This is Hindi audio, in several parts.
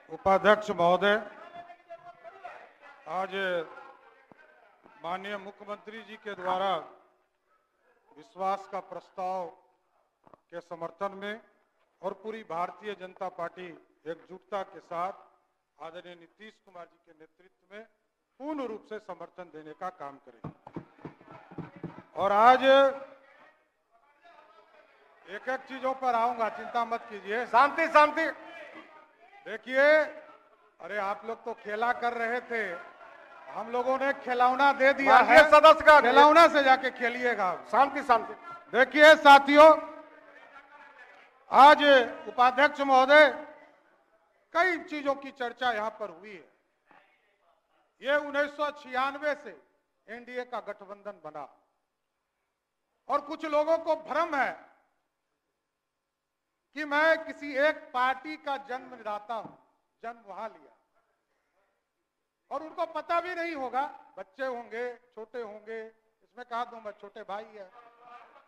उपाध्यक्ष महोदय, आज माननीय मुख्यमंत्री जी के द्वारा विश्वास का प्रस्ताव के समर्थन में और पूरी भारतीय जनता पार्टी एकजुटता के साथ आदरणीय नीतीश कुमार जी के नेतृत्व में पूर्ण रूप से समर्थन देने का काम करेगी। और आज एक एक चीजों पर आऊंगा, चिंता मत कीजिए। शांति शांति। देखिए, अरे आप लोग तो खेला कर रहे थे, हम लोगों ने खिलौना दे दिया है। सदस्य का खिलौना से जाके खेलिएगा। शांति शांति। देखिए साथियों, आज उपाध्यक्ष महोदय, कई चीजों की चर्चा यहां पर हुई है। ये 1996 से एनडीए का गठबंधन बना और कुछ लोगों को भ्रम है कि मैं किसी एक पार्टी का जन्मदाता हूं, जन्म वहां लिया, और उनको पता भी नहीं होगा। बच्चे होंगे, छोटे होंगे, इसमें कहा दूं मैं छोटे भाई है,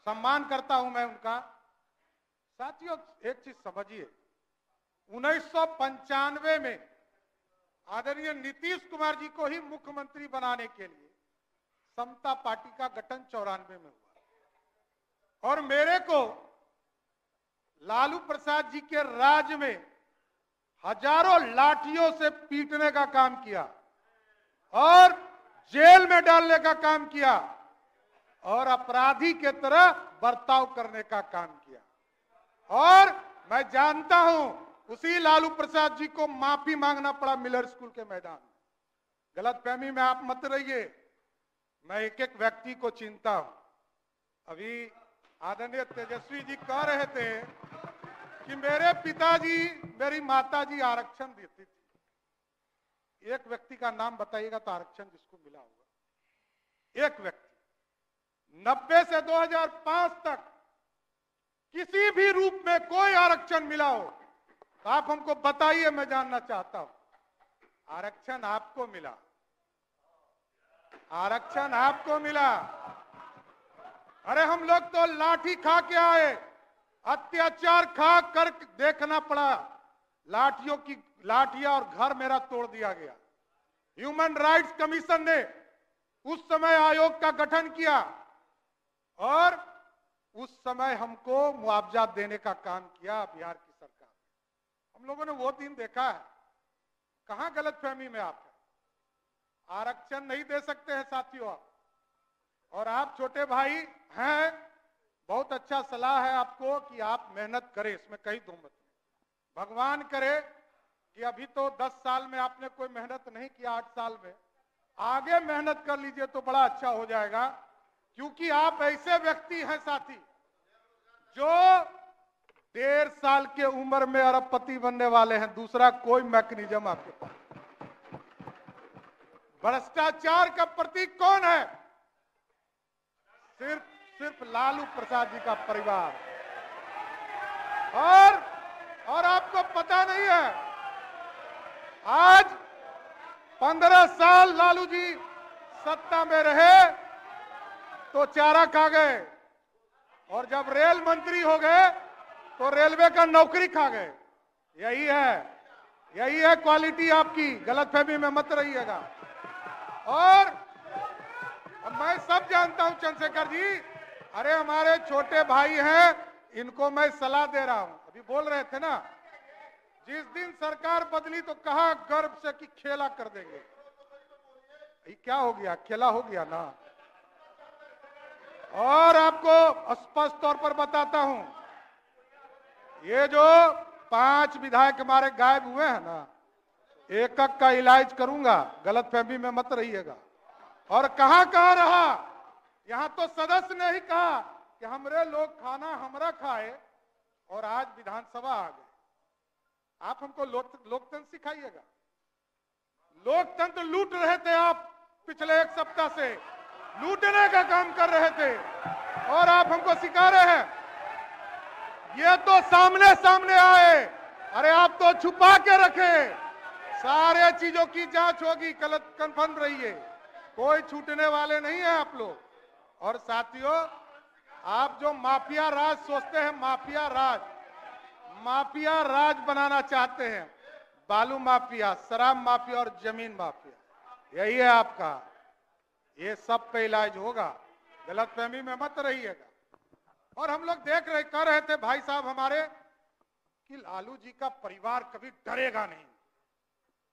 सम्मान करता हूं मैं उनका। साथियों, एक चीज समझिए, 1995 में आदरणीय नीतीश कुमार जी को ही मुख्यमंत्री बनाने के लिए समता पार्टी का गठन 94 में हुआ और मेरे को लालू प्रसाद जी के राज में हजारों लाठियों से पीटने का काम किया और जेल में डालने का काम किया और अपराधी के तरह बर्ताव करने का काम किया। और मैं जानता हूं, उसी लालू प्रसाद जी को माफी मांगना पड़ा मिलर स्कूल के मैदान में। गलतफहमी में आप मत रहिए, मैं एक एक व्यक्ति को चिंता हूं। अभी आदरणीय तेजस्वी जी कह रहे थे कि मेरे पिताजी, मेरी माताजी आरक्षण देती थी। एक व्यक्ति का नाम बताइएगा तो आरक्षण जिसको मिला होगा। एक व्यक्ति 90 से 2005 तक किसी भी रूप में कोई आरक्षण मिला हो तो आप हमको बताइए, मैं जानना चाहता हूं। आरक्षण आपको मिला, आरक्षण आपको मिला। अरे हम लोग तो लाठी खा के आए, अत्याचार खा कर देखना पड़ा, लाठियां और घर मेरा तोड़ दिया गया। ह्यूमन राइट्स कमीशन ने उस समय आयोग का गठन किया और उस समय हमको मुआवजा देने का काम किया बिहार की सरकार। हम लोगों ने वो दिन देखा है। कहां गलतफहमी में आप है? आरक्षण नहीं दे सकते हैं साथियों आप। और आप छोटे भाई हैं, बहुत अच्छा सलाह है आपको कि आप मेहनत करें, इसमें कहीं दो मत नहीं। भगवान करे कि अभी तो 10 साल में आपने कोई मेहनत नहीं किया, 8 साल में आगे मेहनत कर लीजिए तो बड़ा अच्छा हो जाएगा। क्योंकि आप ऐसे व्यक्ति हैं साथी जो 1.5 साल के उम्र में अरबपति बनने वाले हैं। दूसरा कोई मैकेनिज्म आपके पास। भ्रष्टाचार का प्रतीक कौन है? सिर्फ लालू प्रसाद जी का परिवार। और आपको पता नहीं है, आज 15 साल लालू जी सत्ता में रहे तो चारा खा गए और जब रेल मंत्री हो गए तो रेलवे का नौकरी खा गए। यही है क्वालिटी आपकी। गलतफहमी में मत रहिएगा। और मैं सब जानता हूं चंद्रशेखर जी, अरे हमारे छोटे भाई हैं, इनको मैं सलाह दे रहा हूं। अभी बोल रहे थे ना, जिस दिन सरकार बदली तो कहा गर्व से कि खेला कर देंगे। क्या हो गया? खेला हो गया ना। और आपको स्पष्ट तौर पर बताता हूं, ये जो 5 विधायक हमारे गायब हुए हैं ना, एक एक का इलाज करूंगा। गलतफहमी में मत रहिएगा। और कहां रहा? यहां तो सदस्य ने ही कहा कि हमरे लोग खाना हमरा खाए और आज विधानसभा आ गए। आप हमको लोकतंत्र सिखाइएगा। लोकतंत्र लूट रहे थे आप, पिछले 1 सप्ताह से लूटने का काम कर रहे थे और आप हमको सिखा रहे हैं। ये तो सामने सामने आए, अरे आप तो छुपा के रखे। सारे चीजों की जांच होगी, कन्फर्म रहिए, कोई छूटने वाले नहीं है आप लोग। और साथियों, आप जो माफिया राज सोचते हैं, माफिया राज बनाना चाहते हैं, बालू माफिया, शराब माफिया और जमीन माफिया, यही है आपका। ये सब का इलाज होगा, गलतफहमी में मत रहिएगा। और हम लोग कह रहे थे भाई साहब हमारे कि लालू जी का परिवार कभी डरेगा नहीं।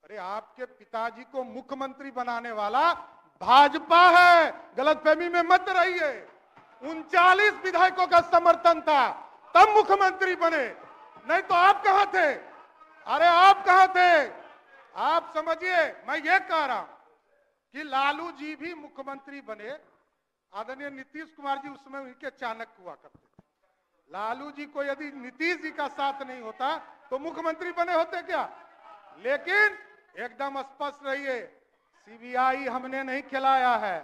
अरे आपके पिताजी को मुख्यमंत्री बनाने वाला भाजपा है, गलतफहमी में मत रहिए। 39 विधायकों का समर्थन था तब मुख्यमंत्री बने, नहीं तो आप कहां थे? अरे आप कहां थे? आप समझिए, मैं ये कह रहा हूं कि लालू जी भी मुख्यमंत्री बने। आदरणीय नीतीश कुमार जी उसमें उनके चाणक हुआ करते थे। लालू जी को यदि नीतीश जी का साथ नहीं होता तो मुख्यमंत्री बने होते क्या? लेकिन एकदम स्पष्ट रहिए, सीबीआई हमने नहीं खिलाया है।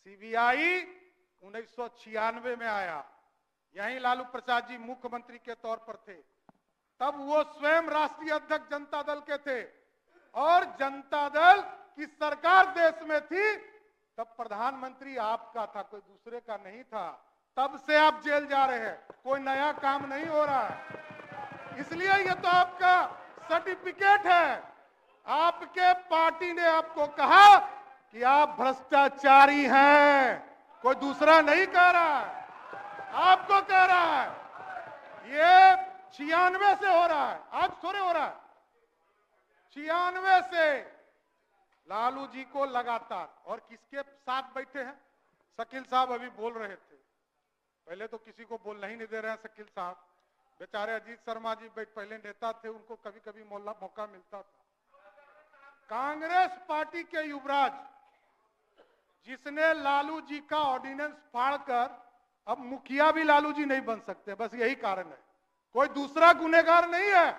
सीबीआई 1996 में आया, यहीं लालू प्रसाद जी मुख्यमंत्री के तौर पर थे। तब वो स्वयं राष्ट्रीय अध्यक्ष जनता दल के थे और जनता दल की सरकार देश में थी। तब प्रधानमंत्री आपका था, कोई दूसरे का नहीं था। तब से आप जेल जा रहे हैं, कोई नया काम नहीं हो रहा है। इसलिए ये तो आपका सर्टिफिकेट है। आपके पार्टी ने आपको कहा कि आप भ्रष्टाचारी हैं, कोई दूसरा नहीं कह रहा है, आपको कह रहा है। ये 96 से हो रहा है, आज थोड़े हो रहा है। 96 से लालू जी को लगातार, और किसके साथ बैठे हैं? शकील साहब अभी बोल रहे थे, पहले तो किसी को बोलना ही नहीं दे रहे हैं शकील साहब। बेचारे अजीत शर्मा जी पहले नेता थे, उनको कभी कभी मौका मिलता था। कांग्रेस पार्टी के युवराज जिसने लालू जी का ऑर्डिनेंस फाड़कर, अब मुखिया भी लालू जी नहीं बन सकते, बस यही कारण है। कोई दूसरा गुनहगार नहीं है,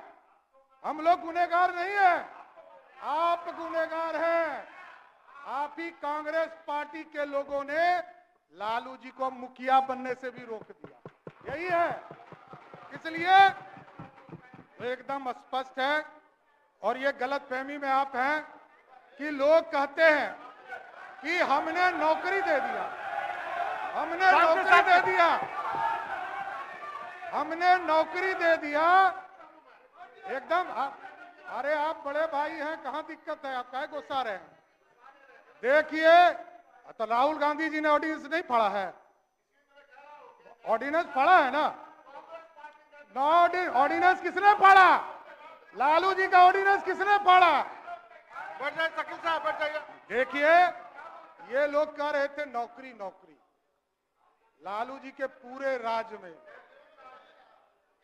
हम लोग गुनहगार नहीं है, आप गुनहगार हैं। आप ही कांग्रेस पार्टी के लोगों ने लालू जी को मुखिया बनने से भी रोक दिया, यही है। इसलिए तो एकदम स्पष्ट है। और ये गलतफहमी में आप हैं कि लोग कहते हैं कि हमने नौकरी दे दिया, हमने नौकरी दे दिया, हमने नौकरी दे दिया। एकदम अरे आप बड़े भाई हैं, कहां दिक्कत है? आप काहे गुस्सा रहे हैं? देखिए, तो राहुल गांधी जी ने ऑर्डिनेंस नहीं पढ़ा है? ऑर्डिनेंस पढ़ा है ना? ऑर्डिनेंस किसने पढ़ा? लालू जी का ऑर्डिनेंस किसने पढ़ा? बैठ जाइए शकील साहब, बैठ जाइए। देखिए, ये लोग कह रहे थे नौकरी नौकरी। लालू जी के पूरे राज्य में,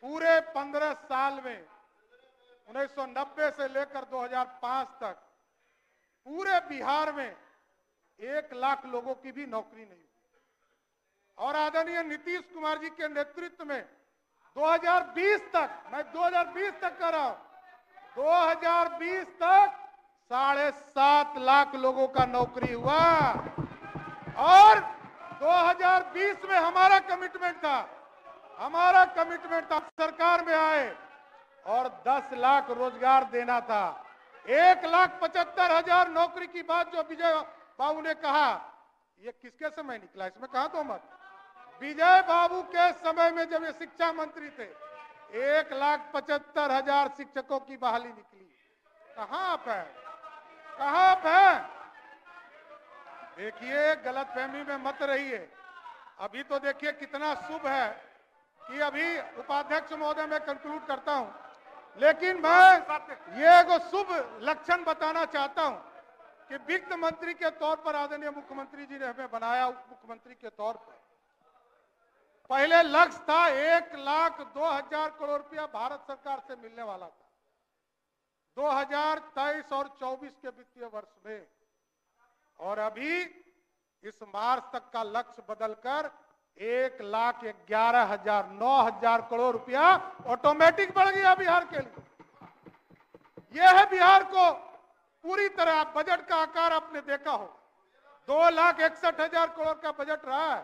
पूरे 15 साल में, 1990 से लेकर 2005 तक पूरे बिहार में 1 लाख लोगों की भी नौकरी नहीं हुई। और आदरणीय नीतीश कुमार जी के नेतृत्व में 2020 तक, मैं 2020 तक कर रहा हूं, 2020 तक 7.5 लाख लोगों का नौकरी हुआ। और 2020 में हमारा कमिटमेंट था, सरकार में आए और 10 लाख रोजगार देना था। 1,75,000 नौकरी की बात जो विजय बाबू ने कहा, ये किसके समय निकला? इसमें कहा तो मत। विजय बाबू के समय में जब ये शिक्षा मंत्री थे, 1,75,000 शिक्षकों की बहाली निकली। कहां आप हैं? कहां आप हैं? देखिए, गलतफहमी में मत रहिए। अभी तो देखिए कितना शुभ है कि अभी उपाध्यक्ष महोदय मैं कंक्लूड करता हूं, लेकिन मैं ये एगो शुभ लक्षण बताना चाहता हूं कि वित्त मंत्री के तौर पर आदरणीय मुख्यमंत्री जी ने हमें बनाया। उप मुख्यमंत्री के तौर पर पहले लक्ष्य था 1,02,000 करोड़ रुपया भारत सरकार से मिलने वाला था 2023 और 24 के वित्तीय वर्ष में, और अभी इस मार्च तक का लक्ष्य बदलकर 1,11,000 9,000 करोड़ रुपया ऑटोमेटिक बढ़ गया बिहार के लिए। यह है बिहार को पूरी तरह, बजट का आकार आपने देखा हो, 2,61,000 करोड़ का बजट रहा है।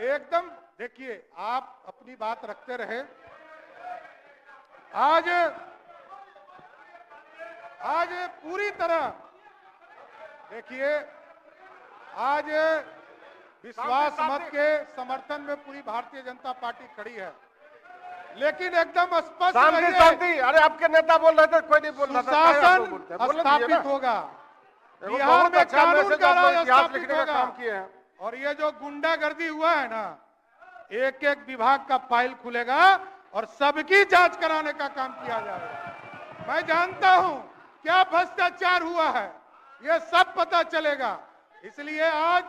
एकदम देखिए, आप अपनी बात रखते रहे। आज पूरी तरह देखिए, आज विश्वास मत के समर्थन में पूरी भारतीय जनता पार्टी खड़ी है। लेकिन एकदम स्पष्ट शांति रहिए, शांति। अरे आपके नेता बोल रहे थे, कोई नहीं बोल रहा था। सुशासन स्थापित होगा, बिहार में कानून का राज स्थापित होगा। और ये जो गुंडागर्दी हुआ है ना, एक एक विभाग का फाइल खुलेगा और सबकी जांच कराने का काम किया जाएगा। मैं जानता हूं क्या भ्रष्टाचार हुआ है, ये सब पता चलेगा। इसलिए आज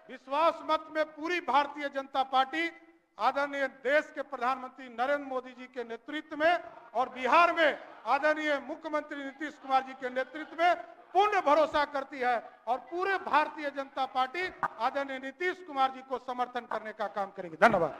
विश्वास मत में पूरी भारतीय जनता पार्टी आदरणीय देश के प्रधानमंत्री नरेंद्र मोदी जी के नेतृत्व में और बिहार में आदरणीय मुख्यमंत्री नीतीश कुमार जी के नेतृत्व में पूर्ण भरोसा करती है और पूरे भारतीय जनता पार्टी आदरणीय नीतीश कुमार जी को समर्थन करने का काम करेगी। धन्यवाद।